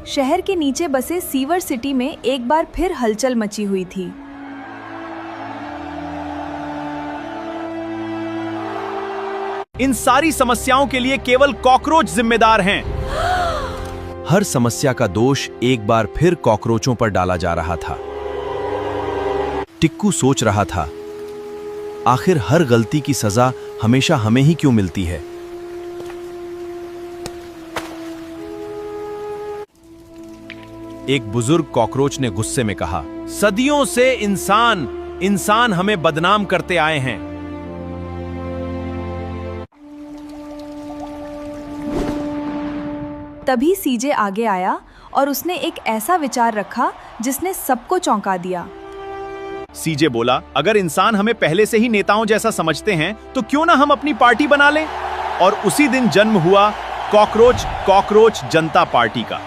शहर के नीचे बसे सीवर सिटी में एक बार फिर हलचल मची हुई थी। इन सारी समस्याओं के लिए केवल कॉकरोच जिम्मेदार हैं। हर समस्या का दोष एक बार फिर कॉकरोचों पर डाला जा रहा था। टिक्कू सोच रहा था, आखिर हर गलती की सजा हमेशा हमें ही क्यों मिलती है। एक बुजुर्ग कॉकरोच ने गुस्से में कहा, सदियों से इंसान हमें बदनाम करते आए हैं। तभी सीजे आगे आया और उसने एक ऐसा विचार रखा जिसने सबको चौंका दिया। सीजे बोला, अगर इंसान हमें पहले से ही नेताओं जैसा समझते हैं तो क्यों ना हम अपनी पार्टी बना लें। और उसी दिन जन्म हुआ कॉकरोच जनता पार्टी का।